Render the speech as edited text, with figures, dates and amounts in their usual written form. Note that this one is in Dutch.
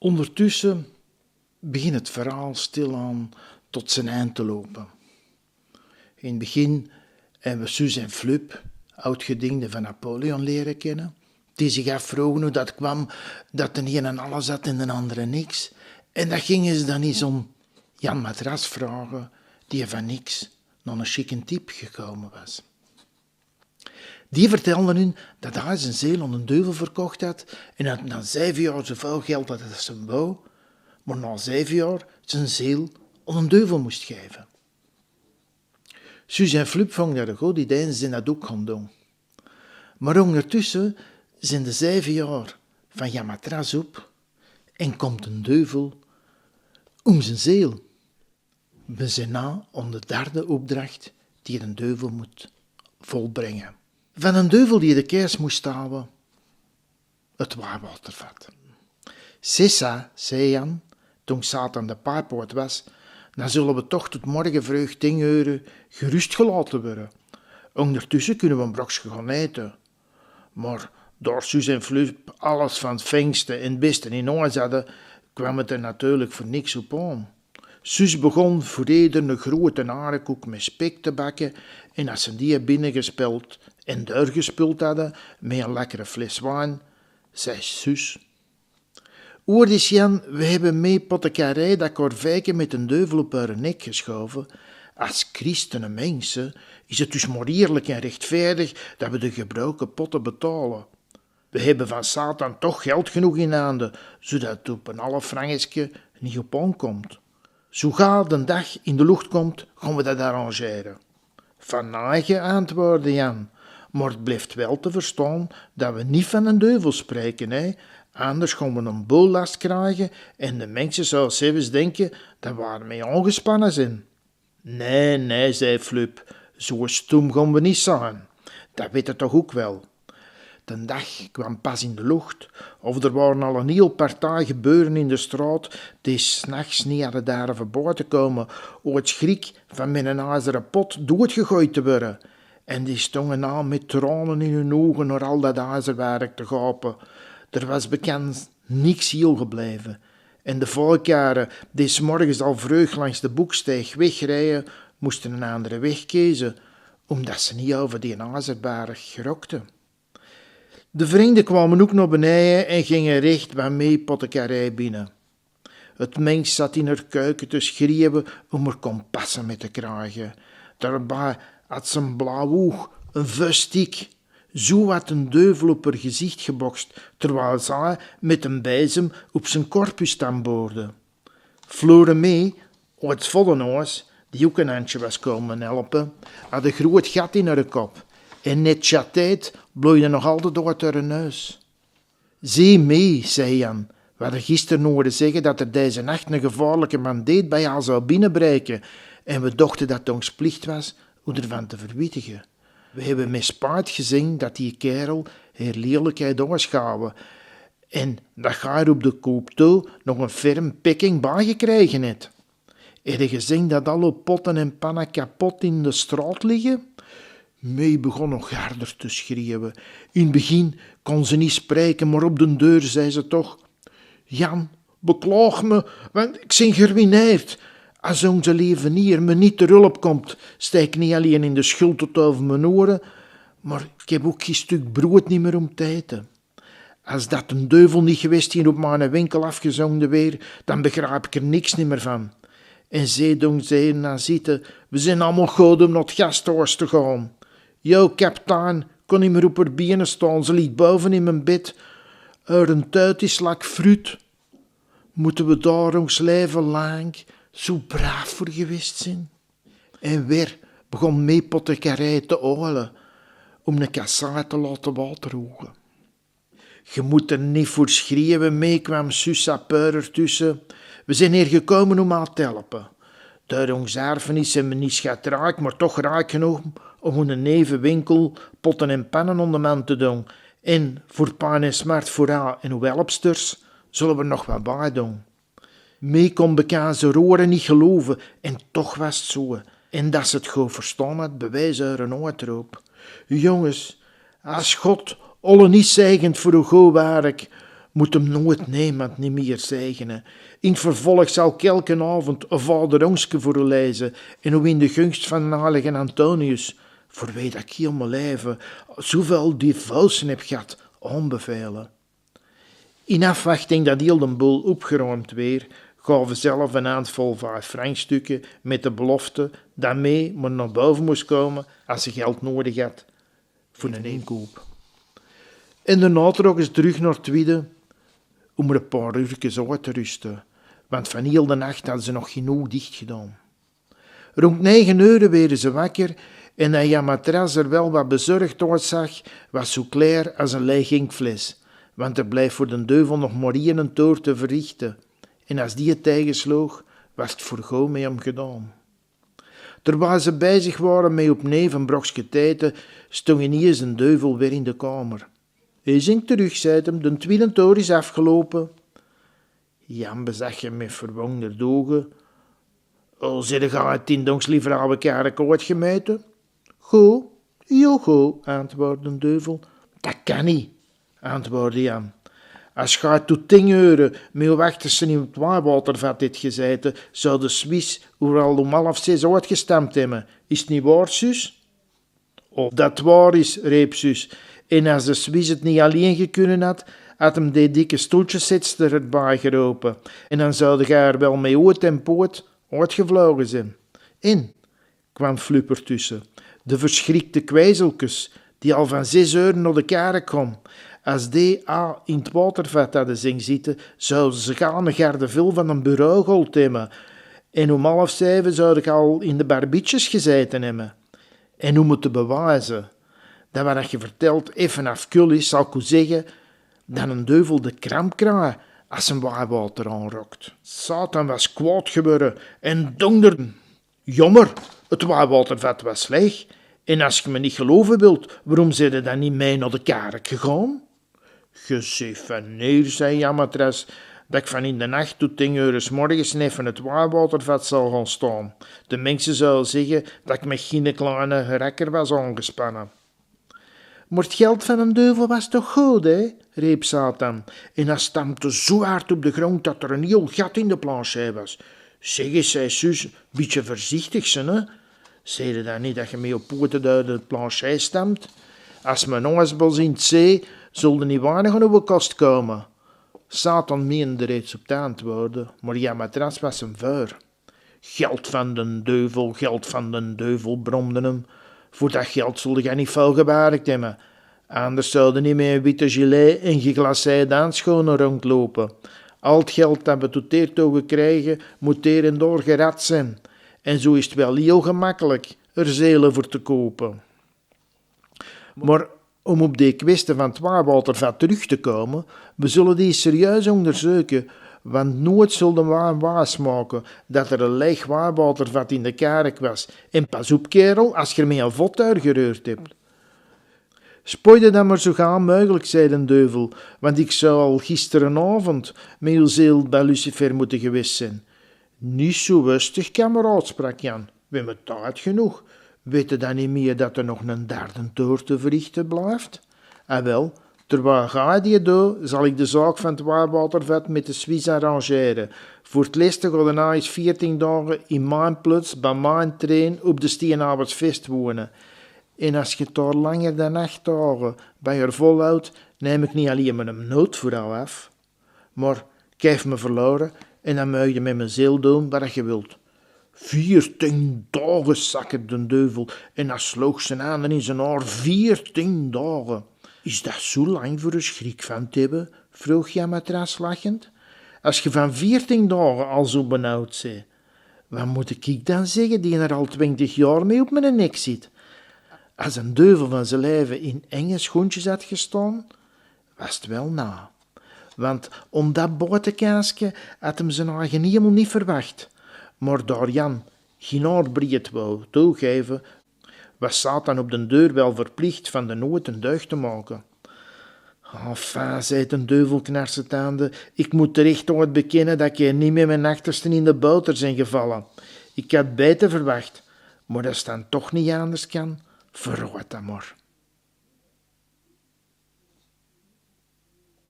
Ondertussen begint het verhaal stilaan tot zijn eind te lopen. In het begin hebben we Suus en Flup, oud-gedienden van Napoleon, leren kennen, die zich afvroegen hoe dat kwam dat de ene alles had en de andere niks. En dat gingen ze dan eens om Jan Matras vragen, die van niks naar een chique type gekomen was. Die vertelde hun dat hij zijn ziel aan een duivel verkocht had en dat na 7 jaar zoveel geld had als zijn wou, maar na 7 jaar zijn ziel aan een duivel moest geven. Suus en Flup vonden dat een goed idee en ze zijn dat ook gaan doen. Maar ondertussen zijn de 7 jaar van Jan Matras op en komt een duivel om zijn ziel. We zijn na om de 3e opdracht die een duivel moet volbrengen. Van een duivel die de keers moest houden, het waarwatervat. Sissa, zei Jan, toen Satan de paarpoort was, dan zullen we toch tot morgen vreugd 10 uur gerust gelaten worden. Ondertussen kunnen we een brokje gaan eten. Maar door Suus en Flup alles van het vengste en het beste in huis hadden, kwam het er natuurlijk voor niks op aan. Suus begon voor ieder een grote harenkoek met spek te bakken en als ze die binnengespeld en doorgespuld hadden met een lekkere fles wijn, zei Suus: "Hoor eens Jan, we hebben mee pottekarij dat korvijke met een duivel op haar nek geschoven. Als christenen mensen is het dus maar eerlijk en rechtvaardig dat we de gebroken potten betalen. We hebben van Satan toch geld genoeg in handen, zodat het op een half frangetje niet op aankomt. Zo gauw de dag in de lucht komt, gaan we dat arrangeren." "Van nage," antwoordde Jan, "maar het blijft wel te verstaan dat we niet van een duivel spreken, hè? Anders gaan we een boel last krijgen en de mensen zouden zelfs denken dat we ermee aangespannen zijn." Nee, zei Flup, zo stom gaan we niet zijn. Dat weet je toch ook wel. De dag kwam pas in de lucht, of er waren al een heel partij gebeuren in de straat die 's nachts niet hadden durven buiten komen, o het schrik van met een ijzeren pot doodgegooid te worden. En die stonden aan met tranen in hun ogen naar al dat ijzerwerk te gapen. Er was bekend niks heel gebleven. En de volkjaren die 's morgens al vreugd langs de Boeksteeg wegrijden, moesten een andere weg kiezen, omdat ze niet over die ijzerberg gerokten. De vrienden kwamen ook naar beneden en gingen recht bij mee pottekarij binnen. Het mens zat in haar keuken te schreeuwen om er kompassen mee te krijgen. Daarbij had ze een blauw oog, een vuiststiek. Zo had een duivel op haar gezicht gebokst, terwijl zij met een bezem op zijn korpus tamboorde. Flore mee, uit Voddenhuis, die ook een handje was komen helpen, had een groot gat in haar kop. En net chattijd bloeide nog altijd uit haar neus. "Zie mee," zei Jan. "We hadden gisteren horen zeggen dat er deze nacht een gevaarlijke mandeet bij haar zou binnenbreken. En we dachten dat het ons plicht was om ervan te verwittigen. We hebben met spijt gezien dat die kerel haar lelijkheid aanschouwen. En dat je er op de koop toe nog een ferm pikking bijgekregen hebt. Heb je gezien dat alle potten en pannen kapot in de straat liggen?" Mee begon nog harder te schreeuwen. In het begin kon ze niet spreken, maar op de deur zei ze toch: "Jan, beklaag me, want ik ben geruïneerd. Als onze levenier me niet ter hulp komt, steek ik niet alleen in de schuld tot over mijn oren, maar ik heb ook geen stuk brood niet meer om te eten. Als dat een duivel niet geweest hier op mijn winkel afgezongen weer, dan begrijp ik er niks meer van. En zij doen ze naar zitten, we zijn allemaal goed om naar het gasthuis te gaan. Jo, kapitein, kon niet meer op haar benen staan, ze ligt boven in mijn bed. Een tuit is lak fruit. Moeten we daar ons leven lang zo braaf voor geweest zijn?" En weer begon mee pottekarij te oorlen om een kassaai te laten waterhoegen. "Je moet er niet voor schreeuwen," mee kwam Susa Peurer tussen. "We zijn hier gekomen om haar te helpen. Door ons erfenis zijn we niet schatrijk, maar toch rijk genoeg om een nevenwinkel potten en pannen onder man te doen. En voor pijn en smart voor haar en uw helpsters zullen we nog wat bij doen." Mee kon bekend zijn oren niet geloven en toch was het zo. En dat ze het goed verstaan had, bewijs haar een uitroep. "Jongens, als God alle niet zegend voor uw goed werk, moet hem nooit niemand niet meer zegenen. In het vervolg zal ik elke avond een vaderongske voor u lezen en hoe in de gunst van heilige Antonius, voor wie dat ik heel mijn leven zoveel devotie heb gehad, aanbevelen. In afwachting dat heel de boel opgeruimd weer, gaven zelf een handvol 5-frankstukken met de belofte dat mee maar naar boven moest komen als ze geld nodig had voor een inkoop. En daarna trokken ze terug naar Tweede om er een paar uurtjes uit te rusten, want van heel de nacht hadden ze nog genoeg dicht gedaan. Rond 9 uur werden ze wakker en dat Jan Matras er wel wat bezorgd uitzag, was zo klaar als een leeg inkfles, want er bleef voor de duivel nog maar één toer te verrichten. En als die het tegensloeg, was het voor gauw met hem gedaan. Terwijl ze bezig waren met opnieuw een brokje te eten, stond ineens een duivel weer in de kamer. Hij zingt terug, zei hem, de tweede toer is afgelopen. Jan bezag hem met verwonderde ogen. Zit je het in donks liever aan elkaar akkoord gemeten? Goed, heel goed, antwoordde de duivel. Dat kan niet, antwoordde Jan. Als je tot 10 euro met je achterste in het watervat hebt gezeten, zou de Swiss al om 5:30 uitgestampt hebben. Is het niet waar, zus? Of dat waar is, riep zus. En als de Swiss het niet alleen gekunnen had hem die dikke stoeltjesetster erbij geroepen. En dan zou je er wel mee oot en poot uitgevlogen zijn. En, kwam Flupper tussen, de verschrikte kwijzelkes, die al van 6 uur naar de karen kwam. Als die in het watervat hadden zien zitten, zouden ze gaan een gardevil van een bureau gehold hebben. En om 6:30 zou ik al in de barbietjes gezeten hebben. En hoe moeten bewijzen dat wat je vertelt even afkul is, zal ik u zeggen dat een duivel de kramp krijgt als een water aanrokt. Satan was kwaad geworden en donderde. Jammer, het watervat was leeg. En als je me niet geloven wilt, waarom zijn je dan niet mee naar de kerk gegaan? Je zegt van neer, zei Jan Matras, dat ik van in de nacht tot 10 uur 's morgens even het watervat zal gaan staan. De mensen zouden zeggen dat ik met geen kleine rakker was aangespannen. Maar het geld van een duivel was toch goed, hè? Riep Satan. En hij stampte zo hard op de grond dat er een heel gat in de planchei was. Zeg eens, zei zus, beetje voorzichtig zijn, hè? Zei je dan niet dat je met je poten uit de planchei stampt? Als mijn ongesbos in het zee, zullen niet weinig aan uw kost komen. Satan meende reeds op te antwoorden, maar Jan Matras was hem voor. Geld van den duivel, bromde hem. Voor dat geld zulde je niet veel gewerkt hebben. Anders zouden niet met een witte gilet en geglaceerde handschoenen rondlopen. Al het geld dat we tot hiertoe krijgen, moet hier en door gerat zijn. En zo is het wel heel gemakkelijk er zelen voor te kopen. Maar om op die kwestie van het watervat terug te komen, we zullen die serieus onderzoeken, want nooit zullen we waas maken dat er een leeg watervat in de kerk was. En pas op, kerel, als je met een vodtuig gereurd hebt. Spoorde dan maar zo gauw mogelijk, zei de duivel, want ik zou al gisterenavond met uw ziel bij Lucifer moeten geweest zijn. Niet zo rustig, kameraad, sprak Jan. We hebben tijd genoeg. Weet je dan niet meer dat er nog een derde toer te verrichten blijft? Ah wel, terwijl ga die doe, zal ik de zaak van het watervat met de Swiss arrangeren. Voor het laatste ga daarna eens 14 dagen in mijn plots bij mijn trein op de Steenabersfeest wonen. En als je daar langer dan 8 dagen bij je volhoudt, neem ik niet alleen mijn nood voor jou af, maar ik heb me verloren en dan mag je met mijn ziel doen wat je wilt. 14 dagen, zakkerde de duivel en hij sloeg zijn handen in zijn haar. 14 dagen. Is dat zo lang voor een schrik van te hebben? Vroeg Jan Matras lachend. Als je van 14 dagen al zo benauwd bent, wat moet ik dan zeggen die er al 20 jaar mee op mijn nek zit? Als een duivel van zijn leven in enge schoentjes had gestaan, was het wel na. Want om dat buitenkaarsje had hem zijn eigen hemel niet verwacht. Maar daar Jan geen aardbreed wou toegeven, was Satan op de deur wel verplicht van de nood een deugd te maken. Enfin, zei de duivel knarsetande, ik moet terecht ooit bekennen dat ik niet met mijn achtersten in de boter zijn gevallen. Ik had beter verwacht, maar als het dan toch niet anders kan, verroot dat maar.